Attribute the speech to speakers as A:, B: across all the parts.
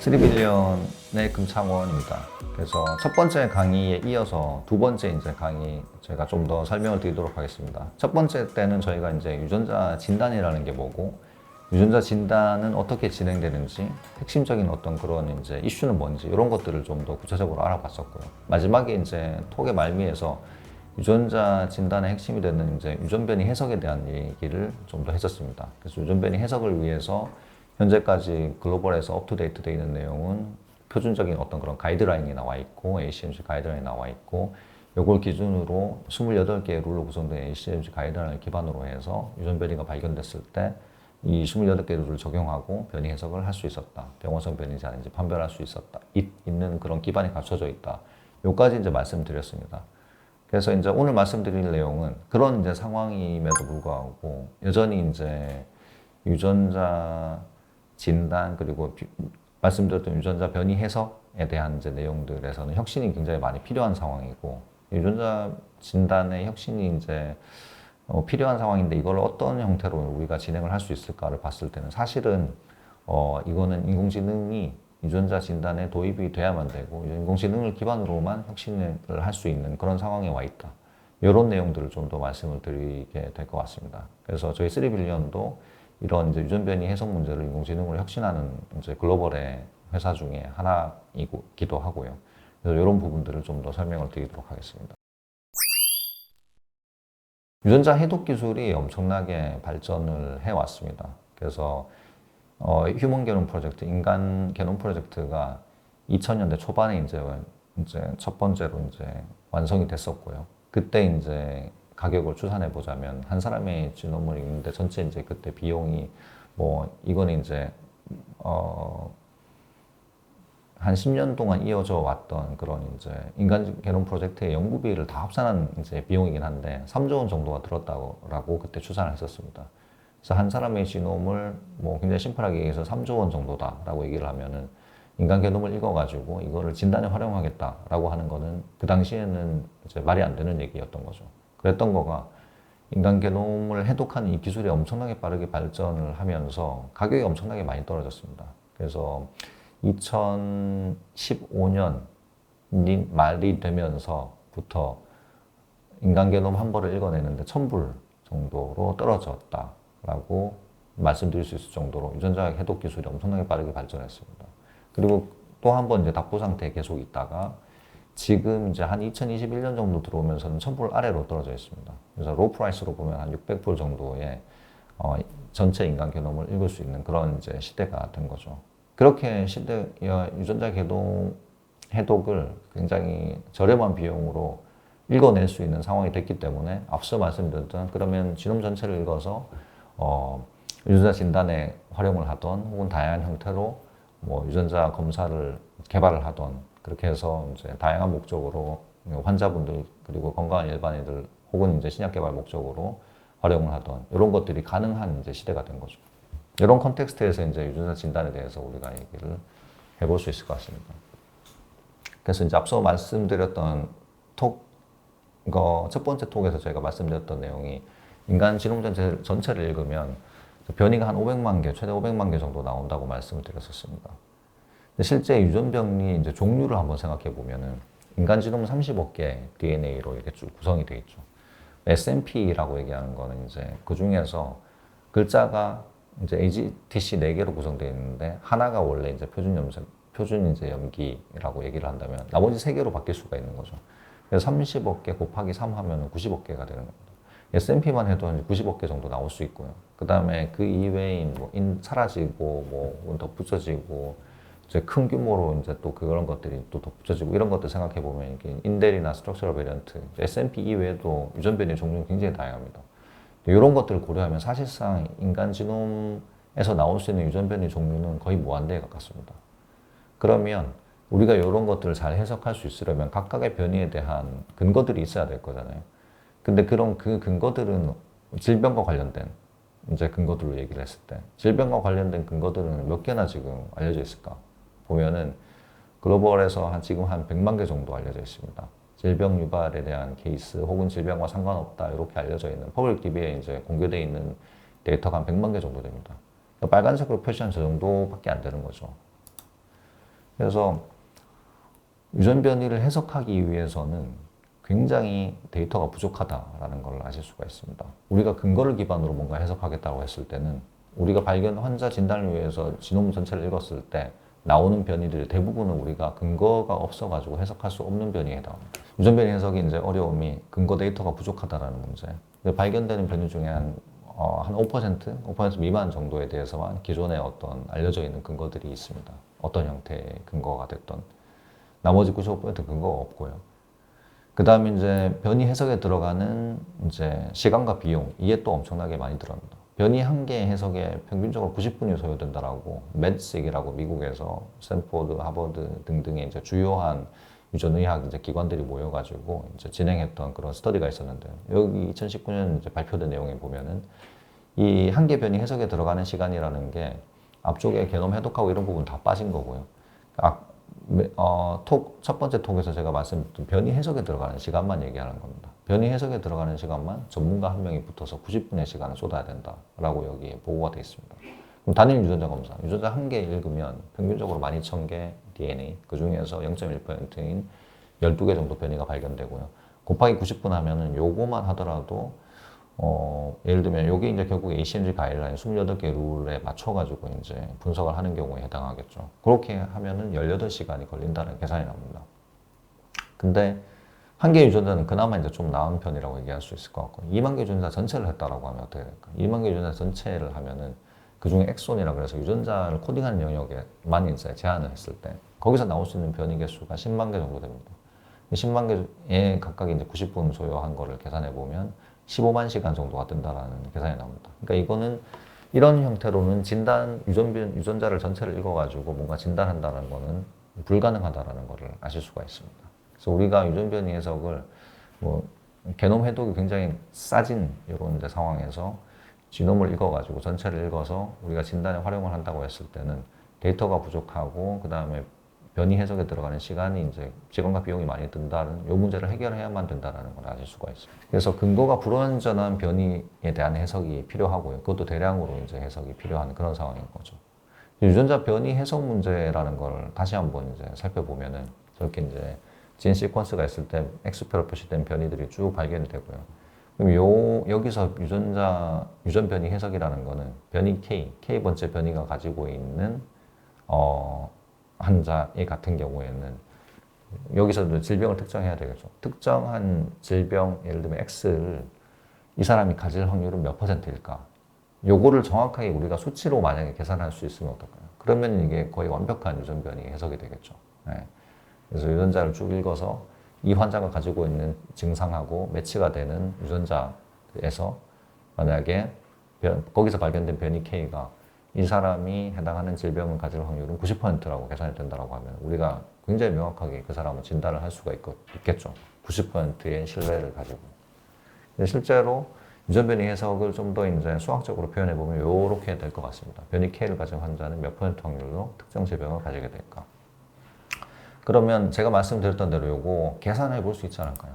A: 3빌리언의 금창원입니다. 그래서 첫 번째 강의에 이어서 두 번째 이제 강의 제가 좀 더 설명을 드리도록 하겠습니다. 첫 번째 때는 저희가 이제 유전자 진단이라는 게 뭐고, 유전자 진단은 어떻게 진행되는지, 핵심적인 어떤 그런 이제 이슈는 뭔지, 이런 것들을 좀 더 구체적으로 알아봤었고요. 마지막에 이제 톡의 말미에서 유전자 진단의 핵심이 되는 이제 유전변이 해석에 대한 얘기를 좀 더 했었습니다. 그래서 유전변이 해석을 위해서 현재까지 글로벌에서 업투데이트 되어 있는 내용은 표준적인 어떤 그런 가이드라인이 나와 있고, ACMG 가이드라인이 나와 있고, 요걸 기준으로 28개의 룰로 구성된 ACMG 가이드라인을 기반으로 해서 유전 변이가 발견됐을 때 이 28개 룰을 적용하고 변이 해석을 할 수 있었다. 병원성 변이인지 아닌지 판별할 수 있었다. 있는 그런 기반이 갖춰져 있다. 요까지 이제 말씀드렸습니다. 그래서 이제 오늘 말씀드릴 내용은 그런 이제 상황임에도 불구하고 여전히 이제 유전자 진단 그리고 말씀드렸던 유전자 변이 해석에 대한 이제 내용들에서는 혁신이 굉장히 많이 필요한 상황이고, 유전자 진단의 혁신이 이제 필요한 상황인데 이걸 어떤 형태로 우리가 진행을 할 수 있을까를 봤을 때는 사실은 이거는 인공지능이 유전자 진단에 도입이 돼야만 되고 인공지능을 기반으로만 혁신을 할 수 있는 그런 상황에 와 있다. 이런 내용들을 좀 더 말씀을 드리게 될 것 같습니다. 그래서 저희 3빌리언도 이런 이제 유전 변이 해석 문제를 인공지능으로 혁신하는 이제 글로벌의 회사 중에 하나이기도 하고요. 그래서 이런 부분들을 좀 더 설명을 드리도록 하겠습니다. 유전자 해독 기술이 엄청나게 발전을 해왔습니다. 그래서 휴먼 게놈 프로젝트, 인간 게놈 프로젝트가 2000년대 초반에 이제 첫 번째로 이제 완성이 됐었고요. 그때 이제 가격을 추산해 보자면 한 사람의 지놈을 읽는데 전체 이제 그때 비용이 이거는 이제 한 10년 동안 이어져 왔던 그런 이제 인간 게놈 프로젝트의 연구비를 다 합산한 이제 비용이긴 한데 3조 원 정도가 들었다고 그때 추산을 했었습니다. 그래서 한 사람의 지놈을 굉장히 심플하게 얘기해서 3조 원 정도다라고 얘기를 하면은 인간 게놈을 읽어가지고 이거를 진단에 활용하겠다라고 하는 거는 그 당시에는 이제 말이 안 되는 얘기였던 거죠. 그랬던 거가 인간 게놈을 해독하는 이 기술이 엄청나게 빠르게 발전을 하면서 가격이 엄청나게 많이 떨어졌습니다. 그래서 2015년 말이 되면서부터 인간 게놈 한 벌을 읽어내는데 1000불 정도로 떨어졌다라고 말씀드릴 수 있을 정도로 유전자 해독 기술이 엄청나게 빠르게 발전했습니다. 그리고 또 한 번 이제 답보 상태에 계속 있다가 지금 이제 한 2021년 정도 들어오면서는 1000불 아래로 떨어져 있습니다. 그래서 로우 프라이스로 보면 한 600불 정도의 전체 인간 게놈을 읽을 수 있는 그런 이제 시대가 된 거죠. 그렇게 유전자 해독을 굉장히 저렴한 비용으로 읽어낼 수 있는 상황이 됐기 때문에 앞서 말씀드렸던 그러면 지놈 전체를 읽어서 유전자 진단에 활용을 하던 혹은 다양한 형태로 유전자 검사를 개발을 하던 그렇게 해서 이제 다양한 목적으로 환자분들 그리고 건강한 일반인들 혹은 이제 신약 개발 목적으로 활용을 하던 이런 것들이 가능한 이제 시대가 된 거죠. 이런 컨텍스트에서 이제 유전자 진단에 대해서 우리가 얘기를 해볼 수 있을 것 같습니다. 그래서 이제 앞서 말씀드렸던 첫 번째 톡에서 제가 말씀드렸던 내용이 인간 지놈 전체를 읽으면 변이가 한 500만 개, 최대 500만 개 정도 나온다고 말씀을 드렸었습니다. 근데 실제 유전병리 이제 종류를 한번 생각해 보면은 인간 지놈은 30억 개 DNA로 이렇게 쭉 구성이 되어 있죠. SNP라고 얘기하는 거는 이제 그 중에서 글자가 이제 AGTC 4개로 구성되어 있는데 하나가 원래 이제 표준 이제 염기라고 얘기를 한다면 나머지 3개로 바뀔 수가 있는 거죠. 그래서 30억 개 곱하기 3 하면 90억 개가 되는 겁니다. SNP만 해도 한 90억 개 정도 나올 수 있고요. 그 다음에 그 이외인 사라지고 덧붙여지고 이제 큰 규모로 이제 또 그런 것들이 또 덧붙여지고 이런 것들 생각해 보면 이게 인델이나 스트럭처럴 베리언트, SNP 이외에도 유전 변이 종류는 굉장히 다양합니다. 이런 것들을 고려하면 사실상 인간 지놈에서 나올 수 있는 유전 변이 종류는 거의 무한대에 가깝습니다. 그러면 우리가 이런 것들을 잘 해석할 수 있으려면 각각의 변이에 대한 근거들이 있어야 될 거잖아요. 근데 그런 그 근거들은 질병과 관련된 이제 근거들로 얘기를 했을 때 질병과 관련된 근거들은 몇 개나 지금 알려져 있을까? 보면은 글로벌에서 지금 한 100만 개 정도 알려져 있습니다. 질병 유발에 대한 케이스 혹은 질병과 상관없다 이렇게 알려져 있는 퍼블릭 DB에 이제 공개되어 있는 데이터가 한 100만 개 정도 됩니다. 빨간색으로 표시한 저 정도밖에 안 되는 거죠. 그래서 유전 변이를 해석하기 위해서는 굉장히 데이터가 부족하다라는 걸 아실 수가 있습니다. 우리가 근거를 기반으로 뭔가 해석하겠다고 했을 때는 우리가 발견 환자 진단을 위해서 지노무 전체를 읽었을 때 나오는 변이들 대부분은 우리가 근거가 없어가지고 해석할 수 없는 변이에 해당합니다. 유전 변이 해석이 이제 어려움이 근거 데이터가 부족하다라는 문제. 발견되는 변이 중에 한 5% 미만 정도에 대해서만 기존에 어떤 알려져 있는 근거들이 있습니다. 어떤 형태의 근거가 됐던. 나머지 95% 근거가 없고요. 그 다음에 이제 변이 해석에 들어가는 이제 시간과 비용, 이게 또 엄청나게 많이 들어갑니다. 변이 한 개의 해석에 평균적으로 90분이 소요된다라고 맨식이라고 미국에서 스탠포드, 하버드 등등의 이제 주요한 유전의학 이제 기관들이 모여가지고 이제 진행했던 그런 스터디가 있었는데요. 여기 2019년 이제 발표된 내용에 보면은 이 한 개 변이 해석에 들어가는 시간이라는 게 앞쪽에 게놈 해독하고 이런 부분 다 빠진 거고요. 첫 번째 톡에서 제가 말씀드린 변이 해석에 들어가는 시간만 얘기하는 겁니다. 변이 해석에 들어가는 시간만 전문가 한 명이 붙어서 90분의 시간을 쏟아야 된다라고 여기에 보고가 되어 있습니다. 그럼 단일 유전자 검사, 유전자 한 개 읽으면 평균적으로 12,000개 DNA, 그 중에서 0.1%인 12개 정도 변이가 발견되고요. 곱하기 90분 하면은 요거만 하더라도 예를 들면 요게 이제 결국 ACMG 가이드라인 28개 룰에 맞춰가지고 이제 분석을 하는 경우에 해당하겠죠. 그렇게 하면은 18시간이 걸린다는 계산이 납니다. 근데 한 개 유전자는 그나마 이제 좀 나은 편이라고 얘기할 수 있을 것 같고 2만 개 유전자 전체를 했다라고 하면 어떻게 될까? 2만 개 유전자 전체를 하면은 그 중에 엑손이라 그래서 유전자를 코딩하는 영역에만 이제 제한을 했을 때 거기서 나올 수 있는 변이 개수가 10만 개 정도 됩니다. 10만 개에 각각 이제 90분 소요한 거를 계산해 보면 15만 시간 정도가 든다라는 계산이 나옵니다. 그러니까 이거는 이런 형태로는 유전자를 전체를 읽어가지고 뭔가 진단한다는 거는 불가능하다라는 것을 아실 수가 있습니다. 그래서 우리가 유전 변이 해석을 게놈 해독이 굉장히 싸진 이런 이제 상황에서 지놈을 읽어가지고 전체를 읽어서 우리가 진단에 활용을 한다고 했을 때는 데이터가 부족하고 그 다음에 변이 해석에 들어가는 시간이 이제 시간과 비용이 많이 든다는 이 문제를 해결해야만 된다는 걸 아실 수가 있습니다. 그래서 근거가 불완전한 변이에 대한 해석이 필요하고요. 그것도 대량으로 이제 해석이 필요한 그런 상황인 거죠. 유전자 변이 해석 문제라는 걸 다시 한번 이제 살펴보면은 저렇게 이제 진 시퀀스가 있을 때 X표로 표시된 변이들이 쭉 발견이 되고요. 그럼 여기서 유전 변이 해석이라는 거는 변이 K번째 변이가 가지고 있는 환자의 같은 경우에는 여기서도 질병을 특정해야 되겠죠. 특정한 질병, 예를 들면 X를 이 사람이 가질 확률은 몇 %일까? 요거를 정확하게 우리가 수치로 만약에 계산할 수 있으면 어떨까요? 그러면 이게 거의 완벽한 유전 변이 해석이 되겠죠. 네. 그래서 유전자를 쭉 읽어서 이 환자가 가지고 있는 증상하고 매치가 되는 유전자에서 만약에 거기서 발견된 변이 K가 이 사람이 해당하는 질병을 가질 확률은 90%라고 계산이 된다고 하면 우리가 굉장히 명확하게 그 사람을 진단을 할 수가 있겠죠. 90%의 신뢰를 가지고. 실제로 유전 변이 해석을 좀 더 이제 수학적으로 표현해 보면 이렇게 될 것 같습니다. 변이 K를 가진 환자는 몇 % 확률로 특정 질병을 가지게 될까? 그러면 제가 말씀드렸던 대로 요거 계산해 볼 수 있지 않을까요?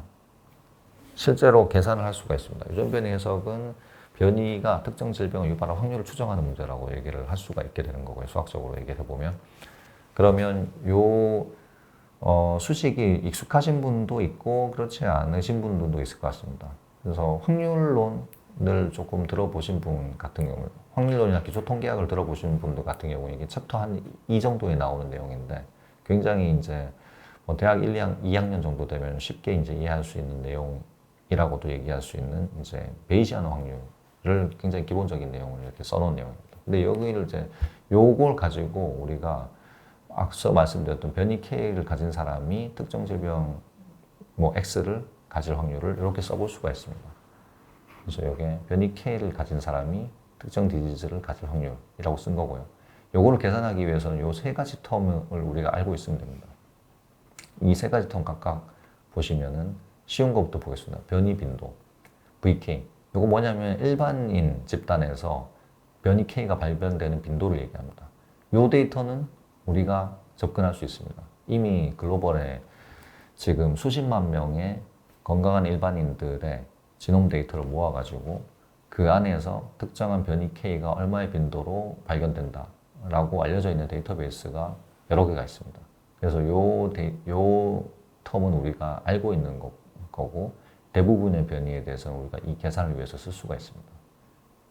A: 실제로 계산을 할 수가 있습니다. 유전 변이 해석은 변이가 특정 질병을 유발할 확률을 추정하는 문제라고 얘기를 할 수가 있게 되는 거고요. 수학적으로 얘기를 해보면. 그러면 수식이 익숙하신 분도 있고 그렇지 않으신 분들도 있을 것 같습니다. 그래서 확률론을 조금 들어보신 분 같은 경우, 확률론이나 기초 통계학을 들어보신 분들 같은 경우에 이게 챕터 한 2 정도에 나오는 내용인데 굉장히 이제 대학 2학년 정도 되면 쉽게 이제 이해할 수 있는 내용이라고도 얘기할 수 있는 이제 베이지안 확률을 굉장히 기본적인 내용을 이렇게 써놓은 내용입니다. 근데 여기를 이제 요걸 가지고 우리가 앞서 말씀드렸던 변이 K를 가진 사람이 특정 질병 X를 가질 확률을 이렇게 써볼 수가 있습니다. 그래서 여기에 변이 K를 가진 사람이 특정 디지즈를 가질 확률이라고 쓴 거고요. 요거를 계산하기 위해서는 요 세 가지 텀을 우리가 알고 있으면 됩니다. 이 세 가지 텀 각각 보시면은 쉬운 것부터 보겠습니다. 변이 빈도, VK. 요거 뭐냐면 일반인 집단에서 변이 K가 발견되는 빈도를 얘기합니다. 요 데이터는 우리가 접근할 수 있습니다. 이미 글로벌에 지금 수십만 명의 건강한 일반인들의 지놈 데이터를 모아가지고 그 안에서 특정한 변이 K가 얼마의 빈도로 발견된다 라고 알려져 있는 데이터베이스가 여러 개가 있습니다. 그래서 요 텀은 우리가 알고 있는 거고 대부분의 변이에 대해서는 우리가 이 계산을 위해서 쓸 수가 있습니다.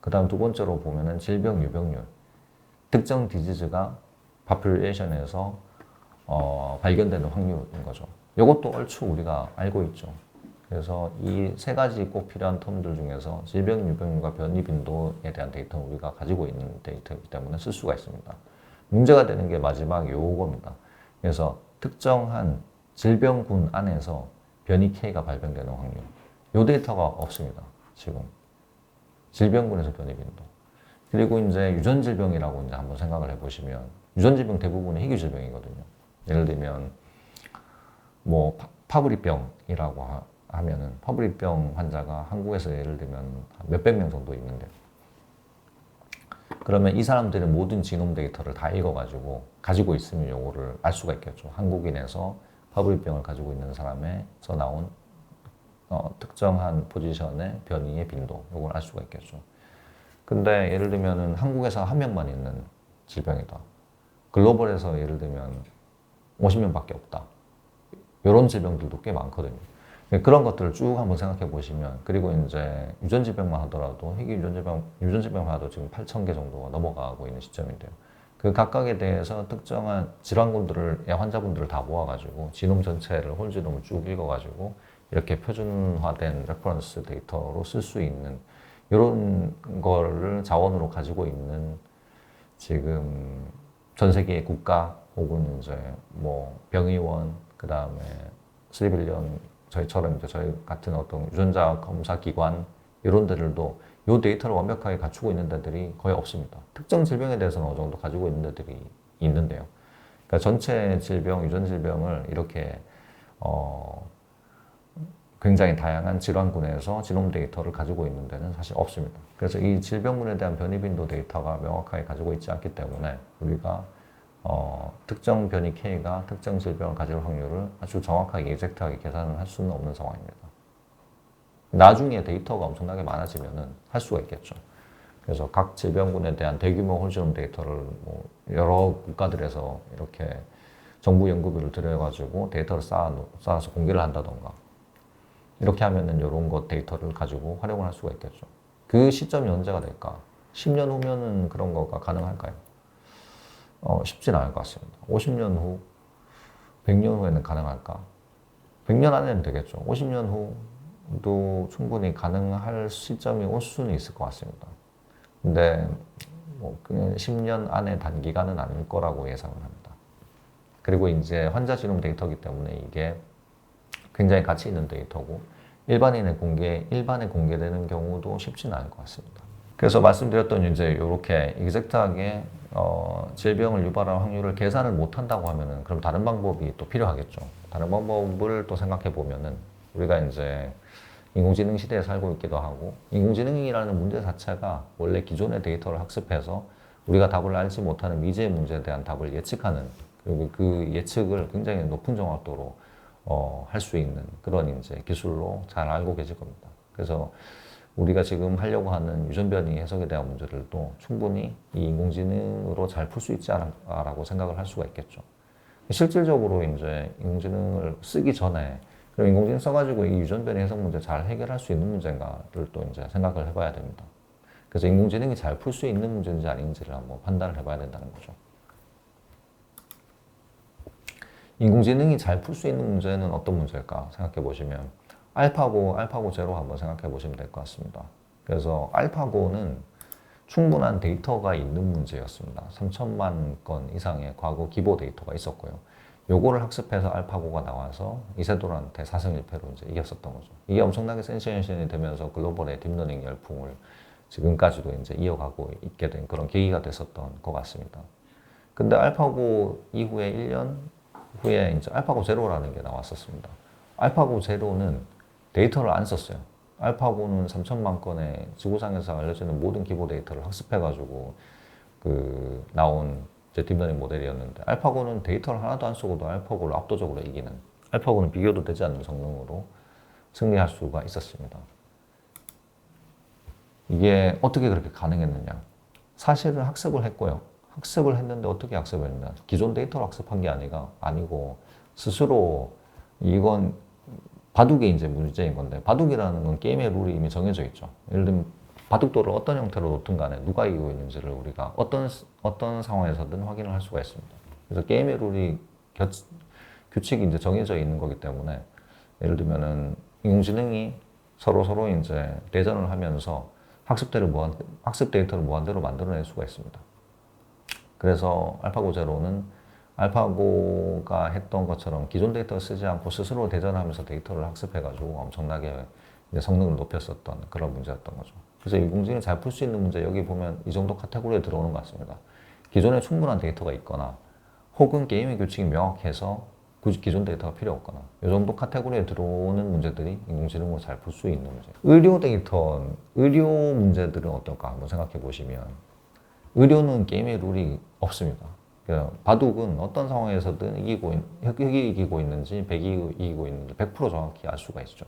A: 그 다음 두 번째로 보면은 질병 유병률. 특정 디지즈가 파퓰레이션에서 발견되는 확률인 거죠. 이것도 얼추 우리가 알고 있죠. 그래서 이 세 가지 꼭 필요한 텀들 중에서 질병 유병률과 변이 빈도에 대한 데이터는 우리가 가지고 있는 데이터이기 때문에 쓸 수가 있습니다. 문제가 되는 게 마지막 요겁니다. 그래서 특정한 질병군 안에서 변이 K가 발병되는 확률. 요 데이터가 없습니다. 지금. 질병군에서 변이 빈도. 그리고 이제 유전질병이라고 이제 한번 생각을 해보시면, 유전질병 대부분은 희귀질병이거든요. 예를 들면, 뭐, 파브리병이라고 하면은, 파브리병 환자가 한국에서 예를 들면 몇백 명 정도 있는데, 그러면 이 사람들의 모든 지놈 데이터를 다 읽어가지고 가지고 있으면 요거를 알 수가 있겠죠. 한국인에서 파브리병을 가지고 있는 사람에서 나온 특정한 포지션의 변이의 빈도, 요걸 알 수가 있겠죠. 근데 예를 들면은 한국에서 한 명만 있는 질병이다. 글로벌에서 예를 들면 50명밖에 없다. 이런 질병들도 꽤 많거든요. 그런 것들을 쭉 한번 생각해 보시면, 그리고 이제 유전질병만 하더라도, 희귀 유전질병만 하도 지금 8,000개 정도가 넘어가고 있는 시점인데요. 그 각각에 대해서 특정한 질환군들을, 환자분들을 다 모아가지고, 지놈 전체를, 홀지놈을 쭉 읽어가지고, 이렇게 표준화된 레퍼런스 데이터로 쓸 수 있는, 이런 거를 자원으로 가지고 있는 지금 전 세계의 국가 혹은 이제 뭐 병의원, 그 다음에 3빌리언, 저희처럼 이제 저희 같은 어떤 유전자 검사 기관 이런 데들도 이 데이터를 완벽하게 갖추고 있는 데들이 거의 없습니다. 특정 질병에 대해서는 어느 정도 가지고 있는 데들이 있는데요. 그러니까 전체 질병, 유전 질병을 이렇게 굉장히 다양한 질환군에서 지놈 데이터를 가지고 있는 데는 사실 없습니다. 그래서 이 질병군에 대한 변이 빈도 데이터가 명확하게 가지고 있지 않기 때문에 우리가 특정 변이 K가 특정 질병을 가질 확률을 아주 정확하게 exact하게 계산을 할 수는 없는 상황입니다. 나중에 데이터가 엄청나게 많아지면은 할 수가 있겠죠. 그래서 각 질병군에 대한 대규모 홀지놈 데이터를 뭐 여러 국가들에서 이렇게 정부 연구비를 들여가지고 데이터를 쌓아서 공개를 한다던가, 이렇게 하면은 이런 것 데이터를 가지고 활용을 할 수가 있겠죠. 그 시점이 언제가 될까? 10년 후면은 그런 거가 가능할까요? 쉽진 않을 것 같습니다. 50년 후, 100년 후에는 가능할까? 100년 안에는 되겠죠. 50년 후도 충분히 가능할 시점이 올 수는 있을 것 같습니다. 근데 뭐 그냥 10년 안에 단기간은 아닐 거라고 예상을 합니다. 그리고 이제 환자 지놈 데이터이기 때문에 이게 굉장히 가치 있는 데이터고 일반에 공개되는 경우도 쉽지는 않을 것 같습니다. 그래서 말씀드렸던 이제 이렇게 익젝트하게 질병을 유발할 확률을 계산을 못 한다고 하면은 그럼 다른 방법이 또 필요하겠죠. 다른 방법을 또 생각해 보면은 우리가 이제 인공지능 시대에 살고 있기도 하고, 인공지능이라는 문제 자체가 원래 기존의 데이터를 학습해서 우리가 답을 알지 못하는 미지의 문제에 대한 답을 예측하는, 그리고 그 예측을 굉장히 높은 정확도로 할 수 있는 그런 이제 기술로 잘 알고 계실 겁니다. 그래서 우리가 지금 하려고 하는 유전변이 해석에 대한 문제들도 충분히 이 인공지능으로 잘 풀 수 있지 않을까라고 생각을 할 수가 있겠죠. 실질적으로 이제 인공지능을 쓰기 전에 그럼 인공지능 써가지고 이 유전변이 해석 문제 잘 해결할 수 있는 문제인가를 또 이제 생각을 해봐야 됩니다. 그래서 인공지능이 잘 풀 수 있는 문제인지 아닌지를 한번 판단을 해봐야 된다는 거죠. 인공지능이 잘 풀 수 있는 문제는 어떤 문제일까 생각해 보시면 알파고 제로 한번 생각해 보시면 될 것 같습니다. 그래서 알파고는 충분한 데이터가 있는 문제였습니다. 3천만 건 이상의 과거 기보 데이터가 있었고요. 요거를 학습해서 알파고가 나와서 이세돌한테 4승 1패로 이제 이겼었던 거죠. 이게 엄청나게 센세이션이 되면서 글로벌의 딥러닝 열풍을 지금까지도 이제 이어가고 있게 된 그런 계기가 됐었던 것 같습니다. 근데 알파고 이후에 1년 후에 이제 알파고 제로라는 게 나왔었습니다. 알파고 제로는 데이터를 안 썼어요. 알파고는 3천만 건의 지구상에서 알려지는 모든 기보 데이터를 학습해가지고 나온 이제 딥러닝 모델이었는데, 알파고는 데이터를 하나도 안 쓰고도 알파고를 압도적으로 이기는, 알파고는 비교도 되지 않는 성능으로 승리할 수가 있었습니다. 이게 어떻게 그렇게 가능했느냐? 사실은 학습을 했고요. 학습을 했는데 어떻게 학습했냐? 기존 데이터를 학습한 게 아니고 스스로 이건 바둑이 이제 문제인 건데 바둑이라는 건 게임의 룰이 이미 정해져 있죠. 예를 들면 바둑돌을 어떤 형태로 놓든 간에 누가 이기고 있는지를 우리가 어떤 상황에서든 확인을 할 수가 있습니다. 그래서 게임의 룰이 규칙이 이제 정해져 있는 거기 때문에 예를 들면은 인공지능이 서로 이제 대전을 하면서 학습 데이터를 무한대로 만들어낼 수가 있습니다. 그래서 알파고 제로는 알파고가 했던 것처럼 기존 데이터를 쓰지 않고 스스로 대전하면서 데이터를 학습해가지고 엄청나게 이제 성능을 높였었던 그런 문제였던 거죠. 그래서 인공지능이 잘 풀 수 있는 문제 여기 보면 이 정도 카테고리에 들어오는 것 같습니다. 기존에 충분한 데이터가 있거나 혹은 게임의 규칙이 명확해서 굳이 기존 데이터가 필요 없거나 이 정도 카테고리에 들어오는 문제들이 인공지능으로 잘 풀 수 있는 문제. 의료 문제들은 어떨까 한번 생각해 보시면 의료는 게임의 룰이 없습니다. 그러니까 바둑은 어떤 상황에서든 흑이 이기고 있는지 백이 이기고 있는지 100% 정확히 알 수가 있죠.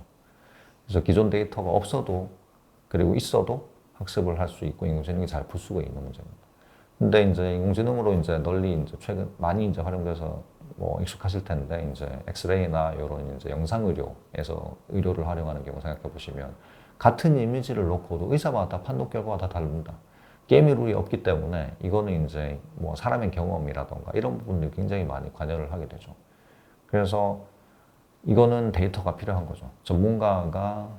A: 그래서 기존 데이터가 없어도 그리고 있어도 학습을 할 수 있고 인공지능이 잘 풀 수가 있는 문제입니다. 근데 이제 인공지능으로 이제 널리 이제 최근 많이 이제 활용돼서 뭐 익숙하실 텐데 이제 엑스레이나 이런 이제 영상 의료에서 의료를 활용하는 경우 생각해 보시면 같은 이미지를 놓고도 의사마다 판독 결과가 다 다릅니다. 게임의 룰이 없기 때문에 이거는 이제 뭐 사람의 경험이라던가 이런 부분들이 굉장히 많이 관여를 하게 되죠. 그래서 이거는 데이터가 필요한 거죠. 전문가가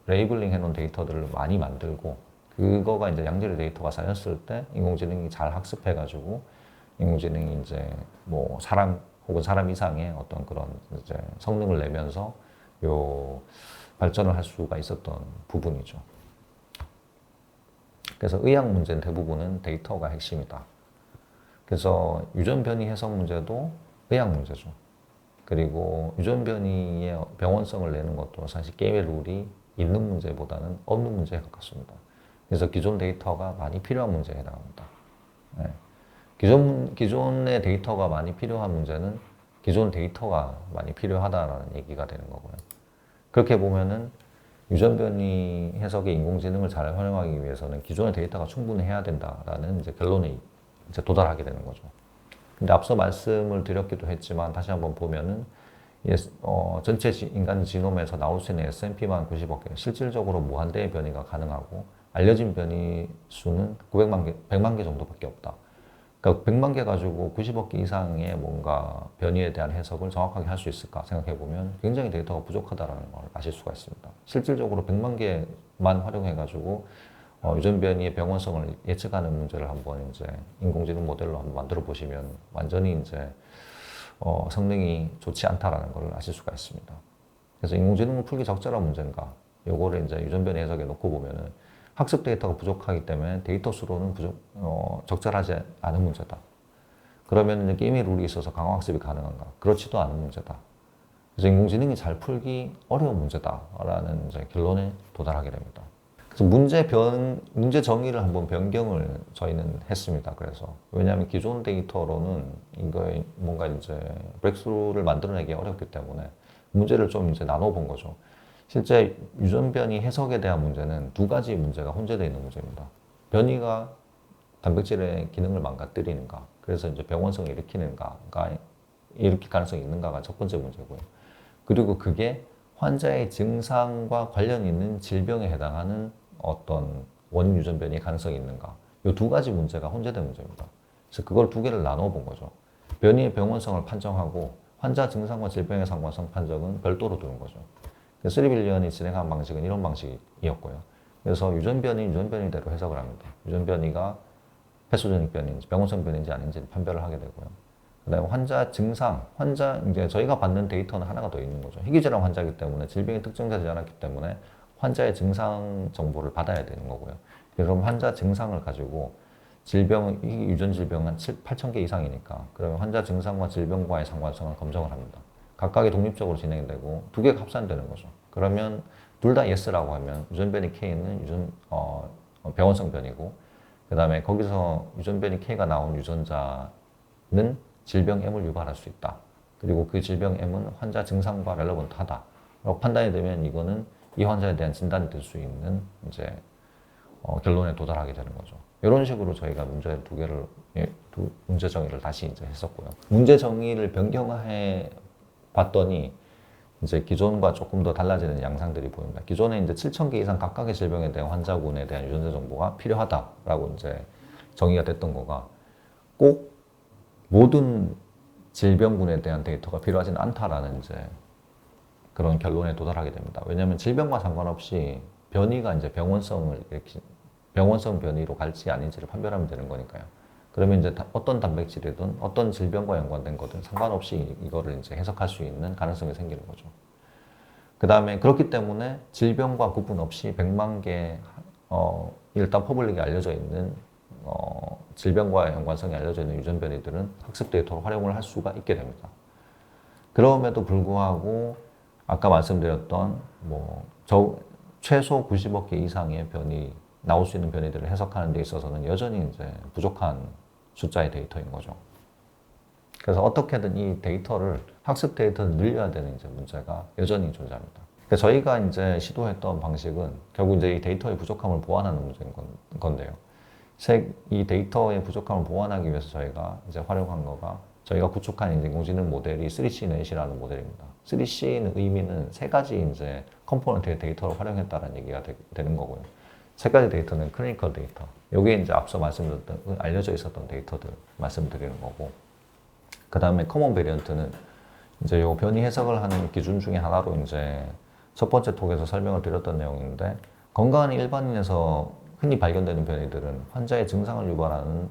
A: 레이블링 해놓은 데이터들을 많이 만들고 그거가 이제 양질의 데이터가 쌓였을 때 인공지능이 잘 학습해가지고 인공지능이 이제 뭐 사람 혹은 사람 이상의 어떤 그런 이제 성능을 내면서 요 발전을 할 수가 있었던 부분이죠. 그래서 의학 문제는 대부분은 데이터가 핵심이다. 그래서 유전 변이 해석 문제도 의학 문제죠. 그리고 유전 변이의 병원성을 내는 것도 사실 게임의 룰이 있는 문제보다는 없는 문제에 가깝습니다. 그래서 기존 데이터가 많이 필요한 문제에 해당합니다. 네. 기존의 데이터가 많이 필요한 문제는 기존 데이터가 많이 필요하다라는 얘기가 되는 거고요. 그렇게 보면은 유전 변이 해석의 인공지능을 잘 활용하기 위해서는 기존의 데이터가 충분해야 된다라는 이제 결론에 이제 도달하게 되는 거죠. 근데 앞서 말씀을 드렸기도 했지만 다시 한번 보면은 전체 인간 지놈에서 나올 수 있는 SNP만 90억 개, 실질적으로 무한대의 변이가 가능하고 알려진 변이 수는 100만 개 정도밖에 없다. 그러니까 100만 개 가지고 90억 개 이상의 뭔가 변이에 대한 해석을 정확하게 할 수 있을까 생각해 보면 굉장히 데이터가 부족하다는 걸 아실 수가 있습니다. 실질적으로 100만 개만 활용해 가지고 유전 변이의 병원성을 예측하는 문제를 한번 이제 인공지능 모델로 한번 만들어 보시면 완전히 이제 성능이 좋지 않다라는 걸 아실 수가 있습니다. 그래서 인공지능을 풀기 적절한 문제인가? 요거를 이제 유전 변이 해석에 놓고 보면은 학습 데이터가 부족하기 때문에 데이터 수로는 적절하지 않은 문제다. 그러면 이제 게임의 룰이 있어서 강화학습이 가능한가? 그렇지도 않은 문제다. 그래서 인공지능이 잘 풀기 어려운 문제다라는 이제 결론에 도달하게 됩니다. 그래서 문제 정의를 한번 변경을 저희는 했습니다. 그래서 왜냐하면 기존 데이터로는 이거에 뭔가 이제 브렉스루를 만들어내기 어렵기 때문에 문제를 좀 이제 나눠본 거죠. 실제 유전 변이 해석에 대한 문제는 두 가지 문제가 혼재되어 있는 문제입니다. 변이가 단백질의 기능을 망가뜨리는가, 그래서 이제 병원성을 일으킬 가능성이 있는가가 첫 번째 문제고요. 그리고 그게 환자의 증상과 관련 있는 질병에 해당하는 어떤 원인 유전 변이의 가능성이 있는가, 이 두 가지 문제가 혼재된 문제입니다. 그래서 그걸 두 개를 나눠 본 거죠. 변이의 병원성을 판정하고 환자 증상과 질병의 상관성 판정은 별도로 두는 거죠. 3빌리언이 진행한 방식은 이런 방식이었고요. 그래서 유전 변이대로 해석을 합니다. 유전 변이가 패소제닉 변이인지 병원성 변이인지 아닌지 판별을 하게 되고요. 그다음에 환자 증상, 이제 저희가 받는 데이터는 하나가 더 있는 거죠. 희귀질환 환자이기 때문에 질병이 특정되지 않았기 때문에 환자의 증상 정보를 받아야 되는 거고요. 그럼 환자 증상을 가지고 유전 질병은 한 8천 개 이상이니까 그러면 환자 증상과 질병과의 상관성을 검증을 합니다. 각각이 독립적으로 진행되고 두 개가 합산되는 거죠. 그러면 둘 다 yes라고 하면 유전 변이 K는 병원성 변이고 그 다음에 거기서 유전 변이 K가 나온 유전자는 질병 M을 유발할 수 있다. 그리고 그 질병 M은 환자 증상과 렐러번트하다. 라고 판단이 되면 이거는 이 환자에 대한 진단이 될 수 있는 이제 결론에 도달하게 되는 거죠. 이런 식으로 저희가 문제 두 개를 문제 정의를 다시 이제 했었고요. 문제 정의를 변경해 봤더니 이제 기존과 조금 더 달라지는 양상들이 보입니다. 기존에 이제 7,000개 이상 각각의 질병에 대한 환자군에 대한 유전자 정보가 필요하다라고 이제 정의가 됐던 거가 꼭 모든 질병군에 대한 데이터가 필요하지는 않다라는 이제 그런 결론에 도달하게 됩니다. 왜냐하면 질병과 상관없이 변이가 이제 병원성 변이로 갈지 아닌지를 판별하면 되는 거니까요. 그러면 이제 어떤 단백질이든 어떤 질병과 연관된 거든 상관없이 이거를 이제 해석할 수 있는 가능성이 생기는 거죠. 그 다음에 그렇기 때문에 질병과 구분 없이 100만 개, 일단 퍼블릭에 알려져 있는, 질병과 연관성이 알려져 있는 유전 변이들은 학습 데이터로 활용을 할 수가 있게 됩니다. 그럼에도 불구하고 아까 말씀드렸던 최소 90억 개 이상의 변이, 나올 수 있는 변이들을 해석하는 데 있어서는 여전히 이제 부족한 숫자의 데이터인 거죠. 그래서 어떻게든 이 데이터를, 학습 데이터를 늘려야 되는 이제 문제가 여전히 존재합니다. 그러니까 저희가 이제 시도했던 방식은 결국 이제 이 데이터의 부족함을 보완하는 문제인 건데요. 이 데이터의 부족함을 보완하기 위해서 저희가 이제 활용한 거가 저희가 구축한 인공지능 모델이 3CNet이라는 모델입니다. 3C의 의미는 세 가지 이제 컴포넌트의 데이터를 활용했다는 얘기가 되는 거고요. 세 가지 데이터는 클리니컬 데이터. 여기에 이제 앞서 말씀드렸던 알려져 있었던 데이터들 말씀드리는 거고. 그 다음에 커먼 베리언트는 이제 요 변이 해석을 하는 기준 중에 하나로 이제 첫 번째 톡에서 설명을 드렸던 내용인데, 건강한 일반인에서 흔히 발견되는 변이들은 환자의 증상을 유발하는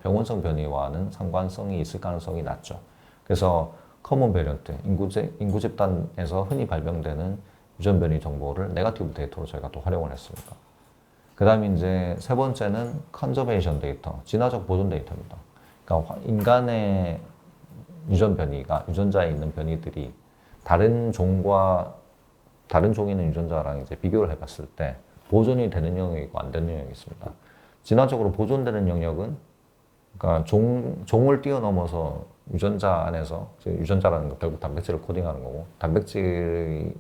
A: 병원성 변이와는 상관성이 있을 가능성이 낮죠. 그래서 커먼 베리언트, 인구 집단에서 흔히 발병되는 유전 변이 정보를 네거티브 데이터로 저희가 또 활용을 했습니다. 그 다음에 이제 세 번째는 컨저베이션 데이터, 진화적 보존 데이터입니다. 그러니까 인간의 유전 변이가, 유전자에 있는 변이들이 다른 종과 다른 종에 있는 유전자랑 이제 비교를 해봤을 때 보존이 되는 영역이고 안 되는 영역이 있습니다. 진화적으로 보존되는 영역은 그러니까 종을 뛰어넘어서 유전자 안에서, 유전자라는 거 결국 단백질을 코딩하는 거고, 단백질의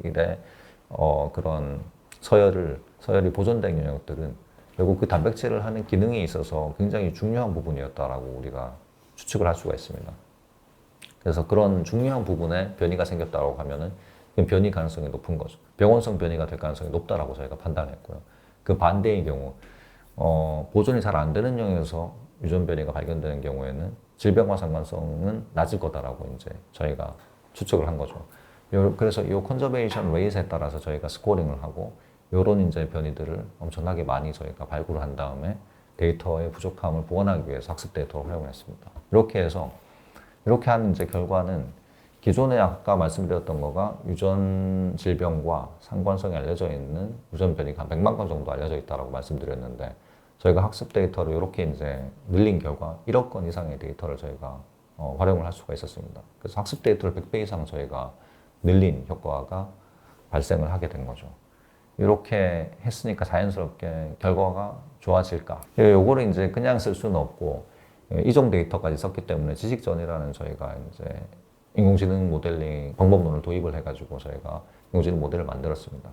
A: 그런 서열이 보존된 영역들은 결국 그 단백질을 하는 기능에 있어서 굉장히 중요한 부분이었다라고 우리가 추측을 할 수가 있습니다. 그래서 그런 중요한 부분에 변이가 생겼다고 하면은 변이 가능성이 높은 거죠. 병원성 변이가 될 가능성이 높다라고 저희가 판단했고요. 그 반대의 경우, 보존이 잘 안 되는 영역에서 유전 변이가 발견되는 경우에는 질병과 상관성은 낮을 거다라고 이제 저희가 추측을 한 거죠. 그래서 이 컨저베이션 레이트에 따라서 저희가 스코링을 하고, 이런 이제 변이들을 엄청나게 많이 저희가 발굴을 한 다음에 데이터의 부족함을 보완하기 위해서 학습 데이터를 활용했습니다. 이렇게 하는 이제 결과는 기존에 아까 말씀드렸던 거가 유전 질병과 상관성이 알려져 있는 유전 변이가 한 100만 건 정도 알려져 있다고 말씀드렸는데, 저희가 학습 데이터를 이렇게 이제 늘린 결과 1억 건 이상의 데이터를 저희가 활용을 할 수가 있었습니다. 그래서 학습 데이터를 100배 이상 저희가 늘린 효과가 발생을 하게 된 거죠. 이렇게 했으니까 자연스럽게 결과가 좋아질까? 요거를 이제 그냥 쓸 수는 없고, 이종 데이터까지 썼기 때문에 지식전이라는 저희가 이제 인공지능 모델링 방법론을 도입을 해가지고 저희가 인공지능 모델을 만들었습니다.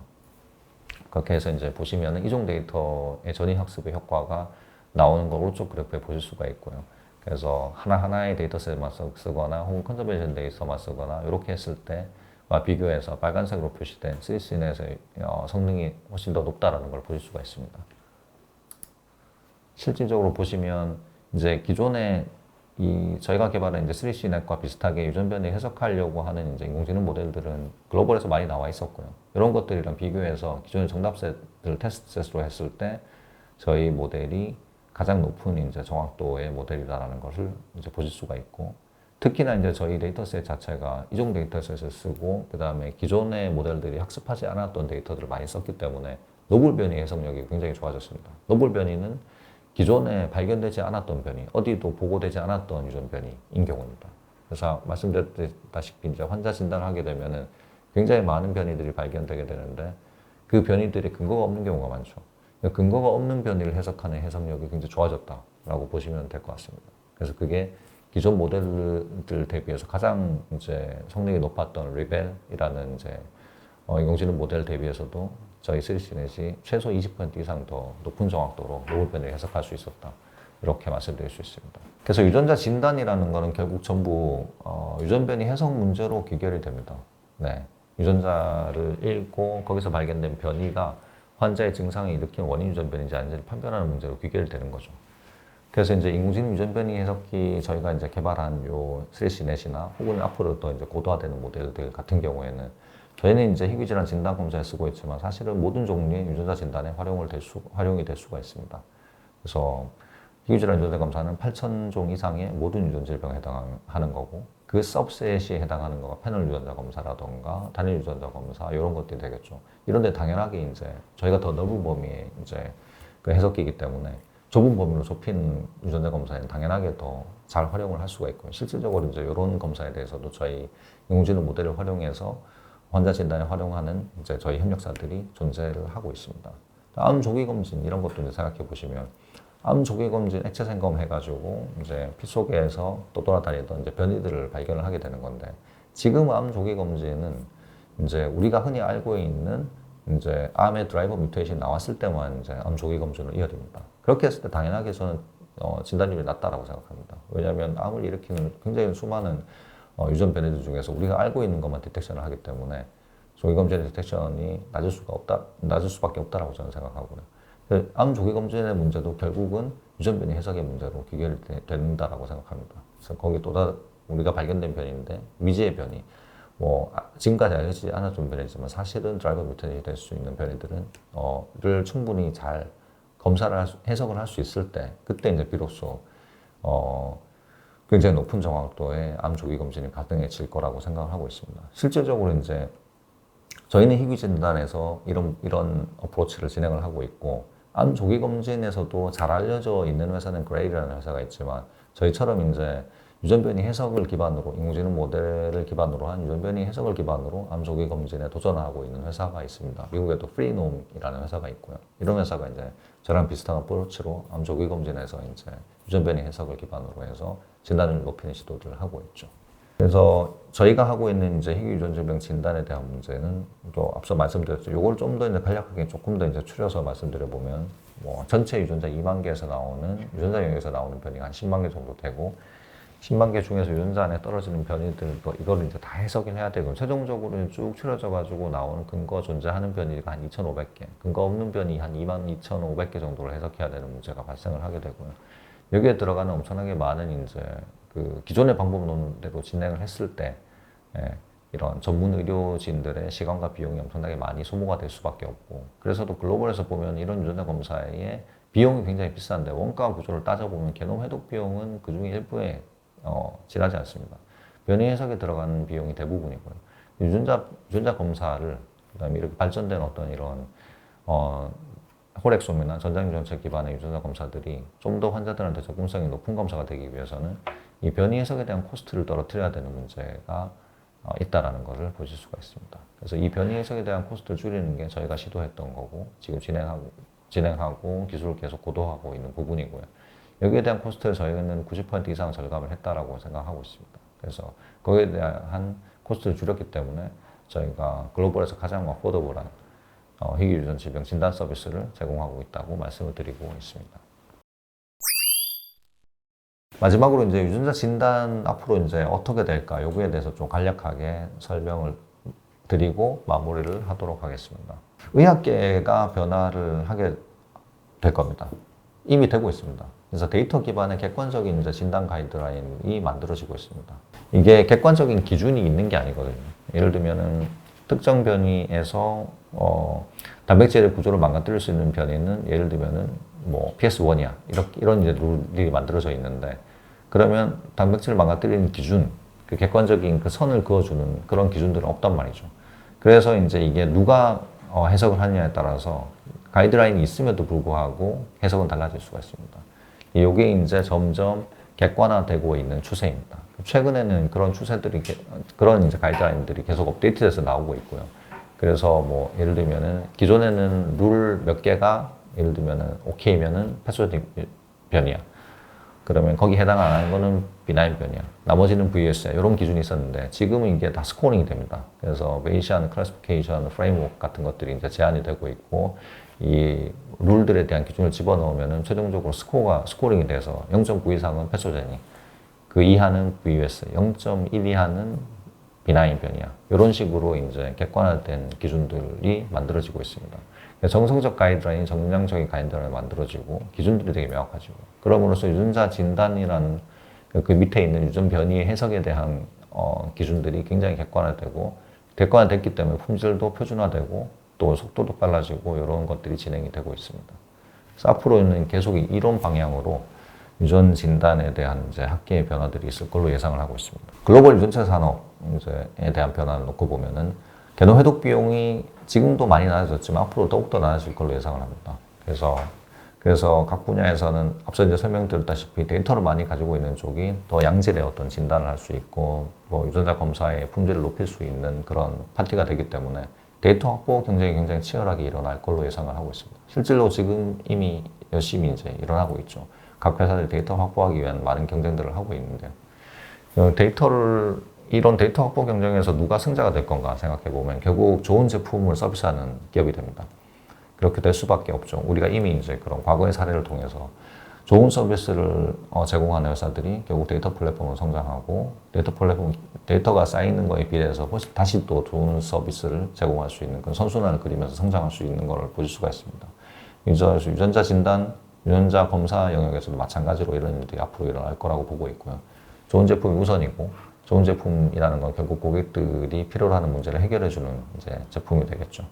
A: 그렇게 해서 이제 보시면은 이종 데이터의 전이 학습의 효과가 나오는 걸 오른쪽 그래프에 보실 수가 있고요. 그래서 하나하나의 데이터셋만 쓰거나 혹은 컨저베이션 데이터만 쓰거나 이렇게 했을 때와 비교해서 빨간색으로 표시된 3CNet의 성능이 훨씬 더 높다라는 걸 보실 수가 있습니다. 실질적으로 보시면 이제 기존에 저희가 개발한 이제 3CNet과 비슷하게 유전 변이 해석하려고 하는 이제 인공지능 모델들은 글로벌에서 많이 나와 있었고요. 이런 것들이랑 비교해서 기존의 정답셋을 테스트셋으로 했을 때 저희 모델이 가장 높은 이제 정확도의 모델이다라는 것을 이제 보실 수가 있고, 특히나 이제 저희 데이터셋 자체가 이종 데이터셋을 쓰고, 그 다음에 기존의 모델들이 학습하지 않았던 데이터들을 많이 썼기 때문에 노블 변이 해석력이 굉장히 좋아졌습니다. 노블 변이는 기존에 발견되지 않았던 변이, 어디도 보고되지 않았던 유전 변이인 경우입니다. 그래서 말씀드렸다시피 이제 환자 진단을 하게 되면은 굉장히 많은 변이들이 발견되게 되는데, 그 변이들이 근거가 없는 경우가 많죠. 근거가 없는 변이를 해석하는 해석력이 굉장히 좋아졌다라고 보시면 될 것 같습니다. 그래서 그게 기존 모델들 대비해서 가장 이제 성능이 높았던 리벨이라는 이제 인공지능 모델 대비해서도 저희 쓰리시넷이 최소 20% 이상 더 높은 정확도로 노블 변이를 해석할 수 있었다. 이렇게 말씀드릴 수 있습니다. 그래서 유전자 진단이라는 거는 결국 전부 유전 변이 해석 문제로 귀결이 됩니다. 네. 유전자를 읽고 거기서 발견된 변이가 환자의 증상을 일으키는 원인 유전 변이인지 아닌지 판별하는 문제로 귀결이 되는 거죠. 그래서 이제 인공지능 유전 변이 해석기 저희가 이제 개발한 요 쓰리시넷이나 혹은 앞으로 더 이제 고도화되는 모델들 같은 경우에는 저희는 이제 희귀질환 진단 검사에 쓰고 있지만 사실은 모든 종류의 유전자 진단에 활용이 될 수가 있습니다. 그래서 희귀질환 유전자 검사는 8,000종 이상의 모든 유전 질병에 해당하는 거고 그 서브셋이 해당하는 거가 패널 유전자 검사라던가 단일 유전자 검사 이런 것들이 되겠죠. 이런데 당연하게 이제 저희가 더 넓은 범위의 이제 그 해석기이기 때문에 좁은 범위로 좁힌 유전자 검사에는 당연하게 더 잘 활용을 할 수가 있고요. 실질적으로 이제 이런 검사에 대해서도 저희 인공지능 모델을 활용해서 환자 진단에 활용하는 이제 저희 협력사들이 존재를 하고 있습니다. 암 조기 검진 이런 것도 이제 생각해 보시면 암 조기 검진 액체 생검 해가지고 이제 피 속에서 또 돌아다니던 이제 변이들을 발견을 하게 되는 건데 지금 암 조기 검진은 이제 우리가 흔히 알고 있는 이제 암의 드라이버 뮤테이션이 나왔을 때만 이제 암 조기 검진을 이어집니다. 그렇게 했을 때 당연하게 저는 진단율이 낮다라고 생각합니다. 왜냐하면 암을 일으키는 굉장히 수많은 유전 변이들 중에서 우리가 알고 있는 것만 디텍션을 하기 때문에 조기 검진의 디텍션이 낮을 수밖에 없다라고 저는 생각하고요. 암 조기 검진의 문제도 결국은 유전 변이 해석의 문제로 귀결이 된다라고 생각합니다. 그래서 거기 우리가 발견된 변이인데 미지의 변이, 지금까지 알려지지 않았던 변이지만 사실은 드라이버 뮤테이션이 될 수 있는 변이들은 를 충분히 잘 해석을 할 수 있을 때 그때 이제 비로소 굉장히 높은 정확도의 암 조기 검진이 가능해질 거라고 생각을 하고 있습니다. 실질적으로 이제 저희는 희귀 진단에서 이런 어프로치를 진행을 하고 있고 암 조기 검진에서도 잘 알려져 있는 회사는 그레이라는 회사가 있지만 저희처럼 이제 유전 변이 해석을 기반으로 인공지능 모델을 기반으로 한 유전 변이 해석을 기반으로 암 조기 검진에 도전하고 있는 회사가 있습니다. 미국에도 프리놈이라는 회사가 있고요. 이런 회사가 이제 저랑 비슷한 어프로치로 암 조기 검진에서 이제 유전 변이 해석을 기반으로 해서 진단을 높이는 시도를 하고 있죠. 그래서 저희가 하고 있는 이제 희귀 유전 질병 진단에 대한 문제는 또 앞서 말씀드렸죠. 요걸 좀 더 이제 간략하게 조금 더 이제 추려서 말씀드려 보면 전체 유전자 2만 개에서 나오는 유전자 영역에서 나오는 변이가 한 10만 개 정도 되고 10만 개 중에서 유전자 안에 떨어지는 변이들도 이거를 이제 다 해석을 해야 되고 최종적으로 쭉 추려져 가지고 나오는 근거 존재하는 변이가 한 2,500개, 근거 없는 변이 한 22,500개 정도를 해석해야 되는 문제가 발생을 하게 되고요. 여기에 들어가는 엄청나게 많은 이제 그 기존의 방법론대로 진행을 했을 때 이런 전문 의료진들의 시간과 비용이 엄청나게 많이 소모가 될 수밖에 없고 그래서도 글로벌에서 보면 이런 유전자 검사의 비용이 굉장히 비싼데 원가 구조를 따져보면 게놈 해독 비용은 그 중에 일부에 지나지 않습니다. 변이 해석에 들어가는 비용이 대부분이고요. 유전자 검사를 그다음에 이렇게 발전된 어떤 이런 홀엑솜이나 전장유전체 기반의 유전자 검사들이 좀 더 환자들한테 접근성이 높은 검사가 되기 위해서는 이 변이 해석에 대한 코스트를 떨어뜨려야 되는 문제가 있다라는 것을 보실 수가 있습니다. 그래서 이 변이 해석에 대한 코스트를 줄이는 게 저희가 시도했던 거고 지금 진행하고 기술을 계속 고도화하고 있는 부분이고요. 여기에 대한 코스트를 저희는 90% 이상 절감을 했다라고 생각하고 있습니다. 그래서 거기에 대한 코스트를 줄였기 때문에 저희가 글로벌에서 가장 어포더블한 희귀 유전 질병 진단 서비스를 제공하고 있다고 말씀을 드리고 있습니다. 마지막으로 이제 유전자 진단 앞으로 이제 어떻게 될까 요거에 대해서 좀 간략하게 설명을 드리고 마무리를 하도록 하겠습니다. 의학계가 변화를 하게 될 겁니다. 이미 되고 있습니다. 그래서 데이터 기반의 객관적인 이제 진단 가이드라인이 만들어지고 있습니다. 이게 객관적인 기준이 있는 게 아니거든요. 예를 들면은 특정 변이에서 단백질의 구조를 망가뜨릴 수 있는 변이는 예를 들면은 PS1이야 이런 이제 룰이 만들어져 있는데 그러면 단백질을 망가뜨리는 기준, 그 객관적인 그 선을 그어주는 그런 기준들은 없단 말이죠. 그래서 이제 이게 누가 해석을 하느냐에 따라서 가이드라인이 있음에도 불구하고 해석은 달라질 수가 있습니다. 이게 이제 점점 객관화되고 있는 추세입니다. 최근에는 그런 이제 가이드라인들이 계속 업데이트돼서 나오고 있고요. 그래서 예를 들면은 기존에는 룰 몇 개가 예를 들면은 오케이면은 패스워드 변이야. 그러면 거기 해당 안 하는 거는 비나인변이야. 나머지는 VS야. 이런 기준이 있었는데 지금은 이게 다 스코링이 됩니다. 그래서 베이시안 클래시피케이션 프레임워크 같은 것들이 이제 제한이 되고 있고 이 룰들에 대한 기준을 집어넣으면은 최종적으로 스코링이 돼서 0.9 이상은 패소제니 그 이하는 VUS, 0.1 이하는 비나인변이야. 이런 식으로 이제 객관화된 기준들이 만들어지고 있습니다. 정성적 가이드라인, 정량적인 가이드라인이 만들어지고 기준들이 되게 명확하죠. 그럼으로써 유전자 진단이라는 그 밑에 있는 유전 변이의 해석에 대한 기준들이 굉장히 객관화됐기 때문에 품질도 표준화되고 또 속도도 빨라지고 이런 것들이 진행이 되고 있습니다. 그래서 앞으로는 계속 이런 방향으로 유전 진단에 대한 이제 학계의 변화들이 있을 걸로 예상을 하고 있습니다. 글로벌 유전체 산업에 대한 변화를 놓고 보면은 게놈 해독 비용이 지금도 많이 낮아졌지만 앞으로 더욱더 낮아질 걸로 예상을 합니다. 그래서 각 분야에서는 앞서 이제 설명드렸다시피 데이터를 많이 가지고 있는 쪽이 더 양질의 어떤 진단을 할 수 있고 뭐 유전자 검사의 품질을 높일 수 있는 그런 파티가 되기 때문에 데이터 확보 경쟁이 굉장히 치열하게 일어날 걸로 예상을 하고 있습니다. 실제로 지금 이미 열심히 이제 일어나고 있죠. 각 회사들이 데이터 확보하기 위한 많은 경쟁들을 하고 있는데 이런 데이터 확보 경쟁에서 누가 승자가 될 건가 생각해 보면 결국 좋은 제품을 서비스하는 기업이 됩니다. 그렇게 될 수밖에 없죠. 우리가 이미 이제 그런 과거의 사례를 통해서 좋은 서비스를 제공하는 회사들이 결국 데이터 플랫폼으로 성장하고 데이터가 쌓이는 거에 비례해서 다시 또 좋은 서비스를 제공할 수 있는 그런 선순환을 그리면서 성장할 수 있는 것을 보실 수가 있습니다. 그래서 유전자 진단, 유전자 검사 영역에서도 마찬가지로 이런 일들이 앞으로 일어날 거라고 보고 있고요. 좋은 제품이 우선이고 좋은 제품이라는 건 결국 고객들이 필요로 하는 문제를 해결해주는 이제 제품이 되겠죠.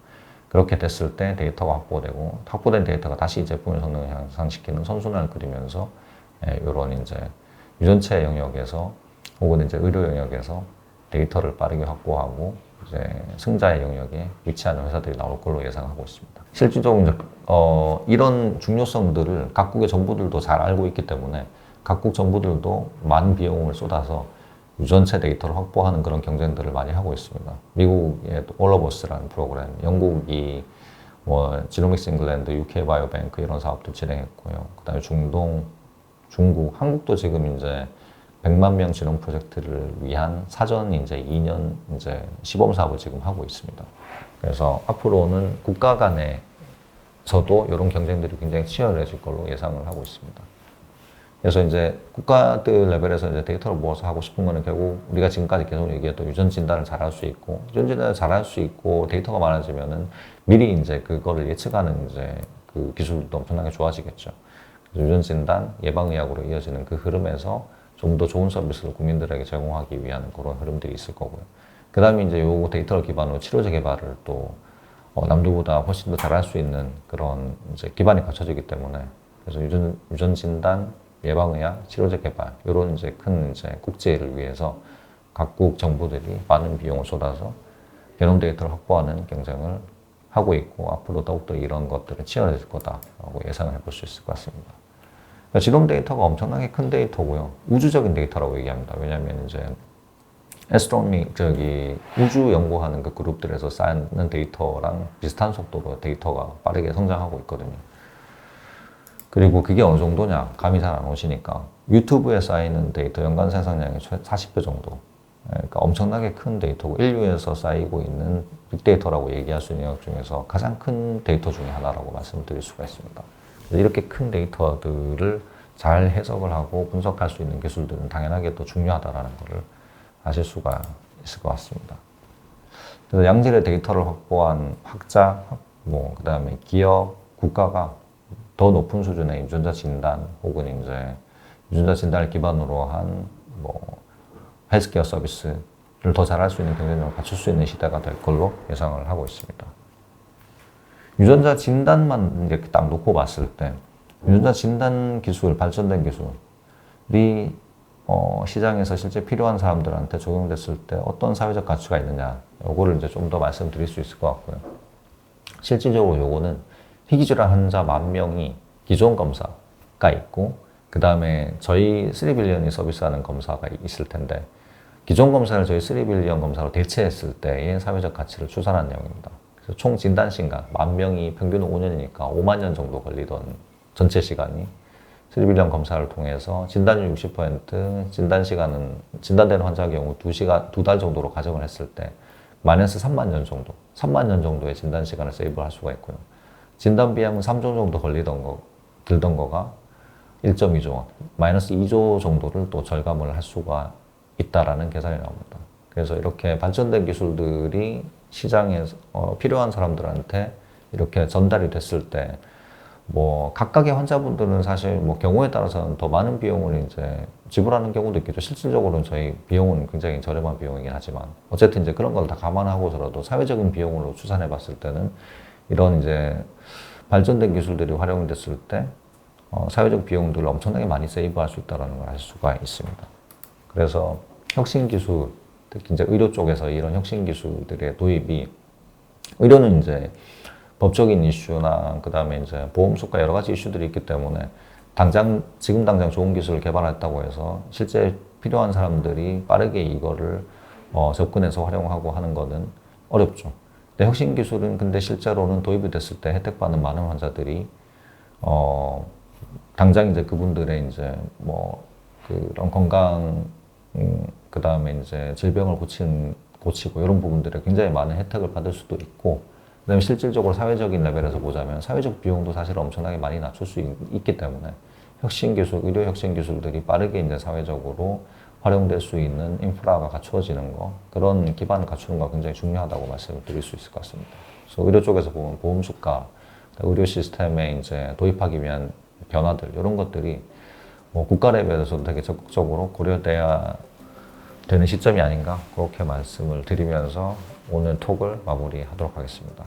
A: 그렇게 됐을 때 데이터가 확보되고 확보된 데이터가 다시 제품의 성능을 향상시키는 선순환을 그리면서 이런 이제 유전체 영역에서 혹은 이제 의료 영역에서 데이터를 빠르게 확보하고 이제 승자의 영역에 위치하는 회사들이 나올 걸로 예상하고 있습니다. 실질적으로 이제 이런 중요성들을 각국의 정부들도 잘 알고 있기 때문에 각국 정부들도 많은 비용을 쏟아서 유전체 데이터를 확보하는 그런 경쟁들을 많이 하고 있습니다. 미국의 올러버스라는 프로그램, 영국이 뭐 지노믹스 잉글랜드, UK 바이오뱅크 이런 사업도 진행했고요. 그다음에 중국, 한국도 지금 이제 100만 명 지능 프로젝트를 위한 사전 이제 2년 이제 시범 사업을 지금 하고 있습니다. 그래서 앞으로는 국가 간에서도 이런 경쟁들이 굉장히 치열해질 걸로 예상을 하고 있습니다. 그래서 이제 국가들 레벨에서 이제 데이터를 모아서 하고 싶은 거는 결국 우리가 지금까지 계속 얘기했던 유전 진단을 잘할 수 있고, 유전 진단을 잘할 수 있고 데이터가 많아지면은 미리 이제 그거를 예측하는 이제 그 기술도 엄청나게 좋아지겠죠. 그래서 유전 진단, 예방의학으로 이어지는 그 흐름에서 좀 더 좋은 서비스를 국민들에게 제공하기 위한 그런 흐름들이 있을 거고요. 그 다음에 이제 요 데이터를 기반으로 치료제 개발을 또 남들보다 훨씬 더 잘할 수 있는 그런 이제 기반이 갖춰지기 때문에 그래서 유전 진단, 예방의학, 치료제 개발 이런 이제 큰 이제 국제를 위해서 각국 정부들이 많은 비용을 쏟아서 게놈 데이터를 확보하는 경쟁을 하고 있고 앞으로 더욱더 이런 것들은 치열해질 거다라고 예상을 해볼 수 있을 것 같습니다. 그러니까 지놈 데이터가 엄청나게 큰 데이터고요. 우주적인 데이터라고 얘기합니다. 왜냐하면 이제 애스트로노미 우주 연구하는 그 그룹들에서 쌓는 데이터랑 비슷한 속도로 데이터가 빠르게 성장하고 있거든요. 그리고 그게 어느 정도냐? 감이 잘 안 오시니까 유튜브에 쌓이는 데이터 연간 생산량이 40배 정도. 그러니까 엄청나게 큰 데이터고 인류에서 쌓이고 있는 빅데이터라고 얘기할 수 있는 영역 중에서 가장 큰 데이터 중에 하나라고 말씀드릴 수가 있습니다. 이렇게 큰 데이터들을 잘 해석을 하고 분석할 수 있는 기술들은 당연하게 또 중요하다라는 것을 아실 수가 있을 것 같습니다. 그래서 양질의 데이터를 확보한 학자, 그 다음에 기업, 국가가 더 높은 수준의 유전자 진단 혹은 이제 유전자 진단을 기반으로 한 헬스케어 서비스를 더 잘할 수 있는 경쟁력을 갖출 수 있는 시대가 될 걸로 예상을 하고 있습니다. 유전자 진단만 이렇게 딱 놓고 봤을 때 유전자 진단 기술, 발전된 기술이 시장에서 실제 필요한 사람들한테 적용됐을 때 어떤 사회적 가치가 있느냐 요거를 이제 좀 더 말씀드릴 수 있을 것 같고요. 실질적으로 요거는 희귀질환 환자 10,000명이 기존 검사가 있고 그 다음에 저희 3빌리언이 서비스하는 검사가 있을 텐데 기존 검사를 저희 3빌리언 검사로 대체했을 때의 사회적 가치를 추산한 내용입니다. 그래서 총 진단 시간 10,000명이 평균 5년이니까 5만 년 정도 걸리던 전체 시간이 트리빌리언 검사를 통해서 진단율 60%, 진단 시간은 진단되는 환자의 경우 2달 정도로 가정을 했을 때 마이너스 3만 년 정도, 3만 년 정도의 진단 시간을 세이브할 수가 있고요. 진단 비용은 3조 정도 들던 거가 1.2조 원, 마이너스 2조 정도를 또 절감을 할 수가 있다라는 계산이 나옵니다. 그래서 이렇게 발전된 기술들이 시장에서 필요한 사람들한테 이렇게 전달이 됐을 때, 뭐 각각의 환자분들은 사실 뭐 경우에 따라서는 더 많은 비용을 이제 지불하는 경우도 있겠죠. 실질적으로는 저희 비용은 굉장히 저렴한 비용이긴 하지만 어쨌든 이제 그런 걸 다 감안하고서라도 사회적인 비용으로 추산해 봤을 때는 이런 이제 발전된 기술들이 활용됐을 때 사회적 비용들을 엄청나게 많이 세이브할 수 있다는 걸 알 수가 있습니다. 그래서 혁신 기술, 특히 이제 의료 쪽에서 이런 혁신 기술들의 도입이, 의료는 이제 법적인 이슈나 그다음에 이제 보험수가 여러 가지 이슈들이 있기 때문에 지금 당장 좋은 기술을 개발했다고 해서 실제 필요한 사람들이 빠르게 이거를 접근해서 활용하고 하는 거는 어렵죠. 근데 혁신 기술은 근데 실제로는 도입이 됐을 때 혜택받는 많은 환자들이 당장 이제 그분들의 이제 뭐 그런 건강, 그 다음에 이제 질병을 고치고 이런 부분들에 굉장히 많은 혜택을 받을 수도 있고, 그 다음에 실질적으로 사회적인 레벨에서 보자면 사회적 비용도 사실 엄청나게 많이 낮출 수 있기 때문에 혁신 기술, 의료 혁신 기술들이 빠르게 이제 사회적으로 활용될 수 있는 인프라가 갖추어지는 거, 그런 기반을 갖추는 거 굉장히 중요하다고 말씀을 드릴 수 있을 것 같습니다. 그래서 의료 쪽에서 보면 보험 수가, 의료 시스템에 이제 도입하기 위한 변화들, 이런 것들이 뭐 국가 레벨에서도 되게 적극적으로 고려돼야 되는 시점이 아닌가, 그렇게 말씀을 드리면서 오늘 톡을 마무리하도록 하겠습니다.